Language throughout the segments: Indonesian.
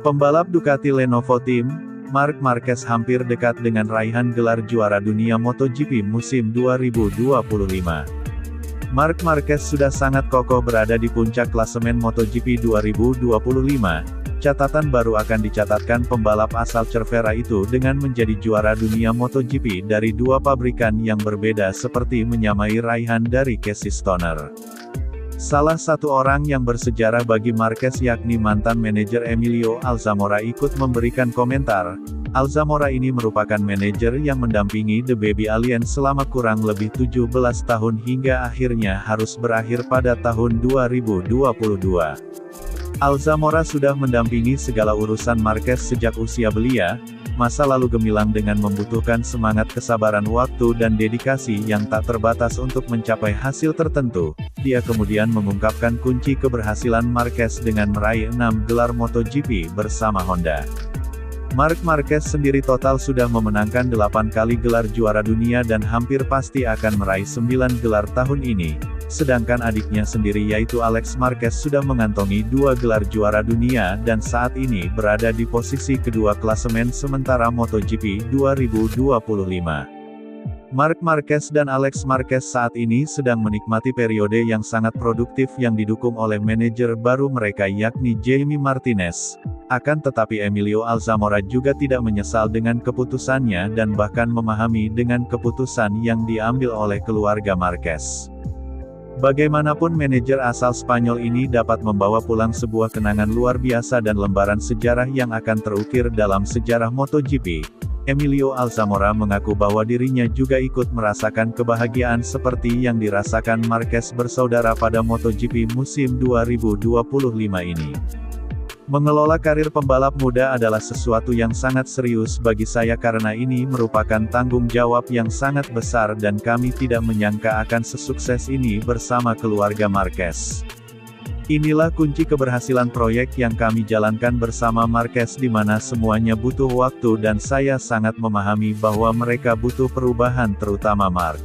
Pembalap Ducati Lenovo Team, Marc Marquez hampir dekat dengan raihan gelar juara dunia MotoGP musim 2025. Marc Marquez sudah sangat kokoh berada di puncak klasemen MotoGP 2025. Catatan baru akan dicatatkan pembalap asal Cervera itu dengan menjadi juara dunia MotoGP dari dua pabrikan yang berbeda seperti menyamai raihan dari Casey Stoner. Salah satu orang yang bersejarah bagi Marquez yakni mantan manajer Emilio Alzamora ikut memberikan komentar. Alzamora ini merupakan manajer yang mendampingi The Baby Alien selama kurang lebih 17 tahun hingga akhirnya harus berakhir pada tahun 2022. Alzamora sudah mendampingi segala urusan Marquez sejak usia belia, masa lalu gemilang dengan membutuhkan semangat kesabaran waktu dan dedikasi yang tak terbatas untuk mencapai hasil tertentu. Dia kemudian mengungkapkan kunci keberhasilan Marquez dengan meraih 6 gelar MotoGP bersama Honda. Marc Marquez sendiri total sudah memenangkan 8 kali gelar juara dunia dan hampir pasti akan meraih 9 gelar tahun ini. Sedangkan adiknya sendiri yaitu Alex Marquez sudah mengantongi 2 gelar juara dunia dan saat ini berada di posisi kedua klasemen sementara MotoGP 2025. Marc Marquez dan Alex Marquez saat ini sedang menikmati periode yang sangat produktif yang didukung oleh manajer baru mereka yakni Jaime Martinez. Akan tetapi Emilio Alzamora juga tidak menyesal dengan keputusannya dan bahkan memahami dengan keputusan yang diambil oleh keluarga Marquez. Bagaimanapun manajer asal Spanyol ini dapat membawa pulang sebuah kenangan luar biasa dan lembaran sejarah yang akan terukir dalam sejarah MotoGP. Emilio Alzamora mengaku bahwa dirinya juga ikut merasakan kebahagiaan seperti yang dirasakan Marquez bersaudara pada MotoGP musim 2025 ini. Mengelola karir pembalap muda adalah sesuatu yang sangat serius bagi saya karena ini merupakan tanggung jawab yang sangat besar dan kami tidak menyangka akan sesukses ini bersama keluarga Marquez. Inilah kunci keberhasilan proyek yang kami jalankan bersama Marquez di mana semuanya butuh waktu dan saya sangat memahami bahwa mereka butuh perubahan terutama Marc.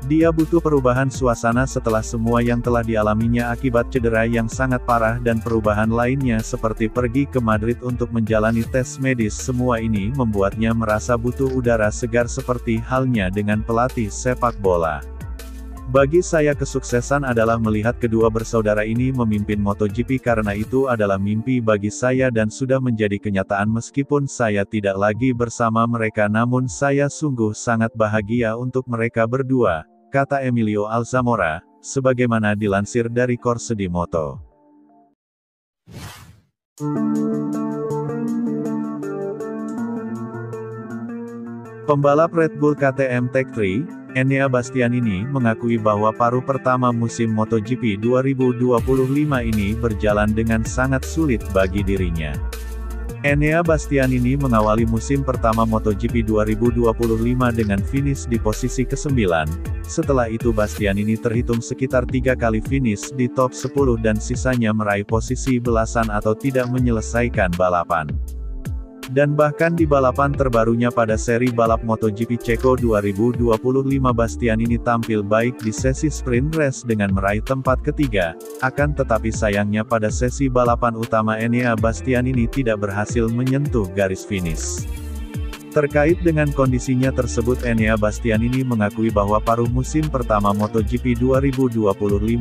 Dia butuh perubahan suasana setelah semua yang telah dialaminya akibat cedera yang sangat parah dan perubahan lainnya seperti pergi ke Madrid untuk menjalani tes medis. Semua ini membuatnya merasa butuh udara segar seperti halnya dengan pelatih sepak bola. Bagi saya kesuksesan adalah melihat kedua bersaudara ini memimpin MotoGP karena itu adalah mimpi bagi saya dan sudah menjadi kenyataan meskipun saya tidak lagi bersama mereka namun saya sungguh sangat bahagia untuk mereka berdua, kata Emilio Alzamora, sebagaimana dilansir dari Corse Moto. Pembalap Red Bull KTM Tech3, Enea Bastianini mengakui bahwa paruh pertama musim MotoGP 2025 ini berjalan dengan sangat sulit bagi dirinya. Enea Bastianini mengawali musim pertama MotoGP 2025 dengan finish di posisi ke-9. Setelah itu Bastianini terhitung sekitar 3 kali finish di top 10 dan sisanya meraih posisi belasan atau tidak menyelesaikan balapan. Dan bahkan di balapan terbarunya pada seri balap MotoGP Ceko 2025 Bastianini tampil baik di sesi sprint race dengan meraih tempat ketiga, akan tetapi sayangnya pada sesi balapan utama Enea Bastianini tidak berhasil menyentuh garis finish. Terkait dengan kondisinya tersebut Enea Bastianini mengakui bahwa paruh musim pertama MotoGP 2025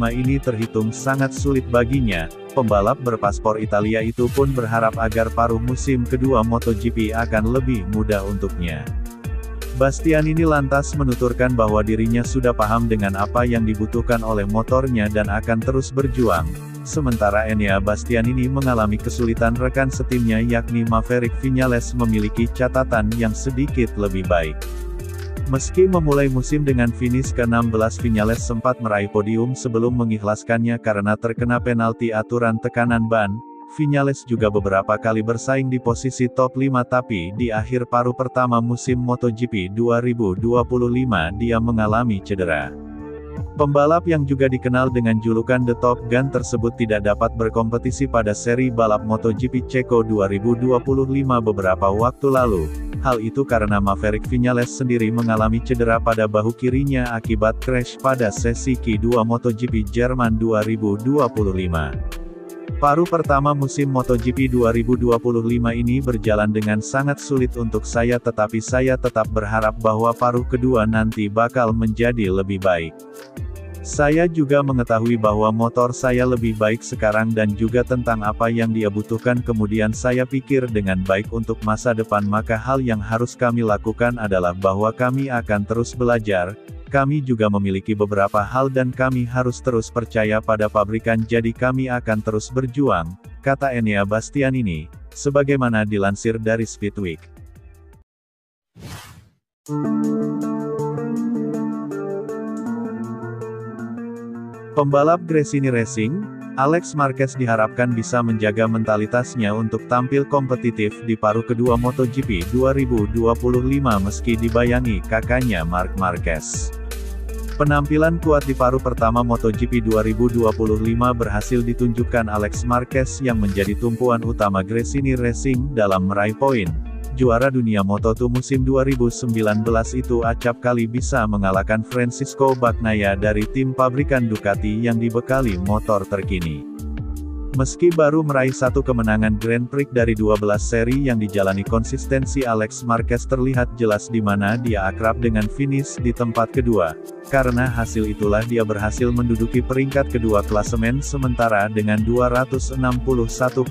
ini terhitung sangat sulit baginya. Pembalap berpaspor Italia itu pun berharap agar paruh musim kedua MotoGP akan lebih mudah untuknya. Bastianini lantas menuturkan bahwa dirinya sudah paham dengan apa yang dibutuhkan oleh motornya dan akan terus berjuang. Sementara Enea Bastianini mengalami kesulitan rekan setimnya yakni Maverick Viñales memiliki catatan yang sedikit lebih baik. Meski memulai musim dengan finish ke-16 Viñales sempat meraih podium sebelum mengikhlaskannya karena terkena penalti aturan tekanan ban. Viñales juga beberapa kali bersaing di posisi top 5 tapi di akhir paruh pertama musim MotoGP 2025 dia mengalami cedera. Pembalap yang juga dikenal dengan julukan The Top Gun tersebut tidak dapat berkompetisi pada seri balap MotoGP Ceko 2025 beberapa waktu lalu. Hal itu karena Maverick Viñales sendiri mengalami cedera pada bahu kirinya akibat crash pada sesi Q2 MotoGP Jerman 2025. Paruh pertama musim MotoGP 2025 ini berjalan dengan sangat sulit untuk saya, tetapi saya tetap berharap bahwa paruh kedua nanti bakal menjadi lebih baik. Saya juga mengetahui bahwa motor saya lebih baik sekarang dan juga tentang apa yang dia butuhkan, kemudian saya pikir dengan baik untuk masa depan, maka hal yang harus kami lakukan adalah bahwa kami akan terus belajar, kami juga memiliki beberapa hal dan kami harus terus percaya pada pabrikan, jadi kami akan terus berjuang, kata Enea Bastianini, sebagaimana dilansir dari Speedweek. Pembalap Gresini Racing, Alex Marquez diharapkan bisa menjaga mentalitasnya untuk tampil kompetitif di paruh kedua MotoGP 2025 meski dibayangi kakaknya Marc Marquez. Penampilan kuat di paruh pertama MotoGP 2025 berhasil ditunjukkan Alex Marquez yang menjadi tumpuan utama Gresini Racing dalam meraih poin. Juara dunia Moto2 musim 2019 itu acap kali bisa mengalahkan Francisco Bagnaia dari tim pabrikan Ducati yang dibekali motor terkini. Meski baru meraih satu kemenangan Grand Prix dari 12 seri yang dijalani, konsistensi Alex Marquez terlihat jelas di mana dia akrab dengan finish di tempat kedua. Karena hasil itulah dia berhasil menduduki peringkat kedua klasemen sementara dengan 261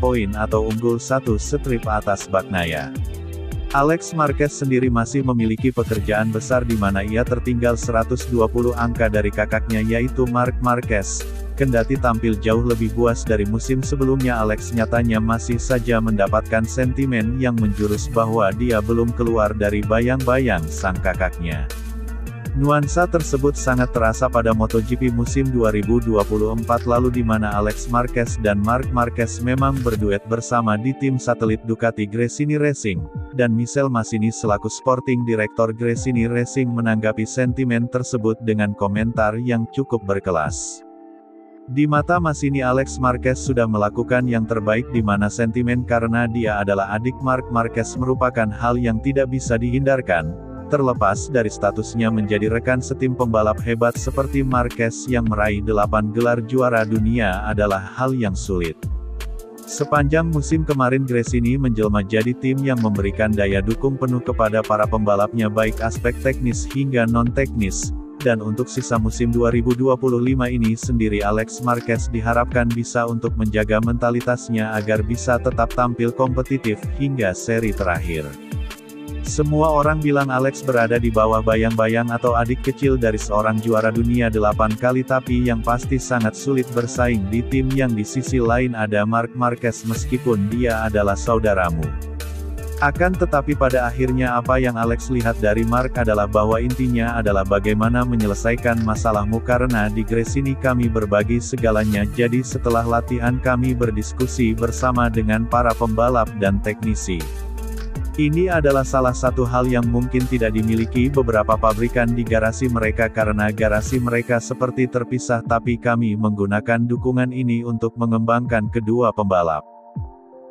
poin atau unggul satu strip atas Bagnaia. Alex Marquez sendiri masih memiliki pekerjaan besar di mana ia tertinggal 120 angka dari kakaknya yaitu Marc Marquez. Kendati tampil jauh lebih puas dari musim sebelumnya, Alex nyatanya masih saja mendapatkan sentimen yang menjurus bahwa dia belum keluar dari bayang-bayang sang kakaknya. Nuansa tersebut sangat terasa pada MotoGP musim 2024 lalu di mana Alex Marquez dan Marc Marquez memang berduet bersama di tim satelit Ducati Gresini Racing, dan Michele Massini selaku Sporting Director Gresini Racing menanggapi sentimen tersebut dengan komentar yang cukup berkelas. Di mata Massini, Alex Marquez sudah melakukan yang terbaik di mana sentimen karena dia adalah adik Marc Marquez merupakan hal yang tidak bisa dihindarkan. Terlepas dari statusnya menjadi rekan setim pembalap hebat seperti Marquez yang meraih 8 gelar juara dunia adalah hal yang sulit. Sepanjang musim kemarin Gresini menjelma jadi tim yang memberikan daya dukung penuh kepada para pembalapnya baik aspek teknis hingga non-teknis, dan untuk sisa musim 2025 ini sendiri Alex Marquez diharapkan bisa untuk menjaga mentalitasnya agar bisa tetap tampil kompetitif hingga seri terakhir. Semua orang bilang Alex berada di bawah bayang-bayang atau adik kecil dari seorang juara dunia 8 kali, tapi yang pasti sangat sulit bersaing di tim yang di sisi lain ada Marc Marquez meskipun dia adalah saudaramu. Akan tetapi pada akhirnya apa yang Alex lihat dari Marc adalah bahwa intinya adalah bagaimana menyelesaikan masalahmu karena di Gresini kami berbagi segalanya, jadi setelah latihan kami berdiskusi bersama dengan para pembalap dan teknisi. Ini adalah salah satu hal yang mungkin tidak dimiliki beberapa pabrikan di garasi mereka karena garasi mereka seperti terpisah, tapi kami menggunakan dukungan ini untuk mengembangkan kedua pembalap.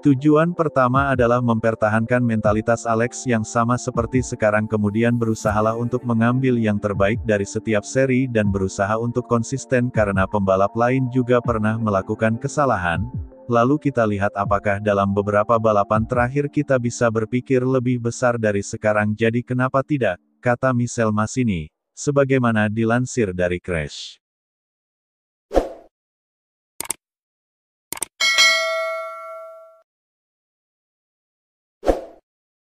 Tujuan pertama adalah mempertahankan mentalitas Alex yang sama seperti sekarang, kemudian berusahalah untuk mengambil yang terbaik dari setiap seri dan berusaha untuk konsisten karena pembalap lain juga pernah melakukan kesalahan. Lalu kita lihat apakah dalam beberapa balapan terakhir kita bisa berpikir lebih besar dari sekarang, jadi kenapa tidak, kata Michele Massini, sebagaimana dilansir dari Crash.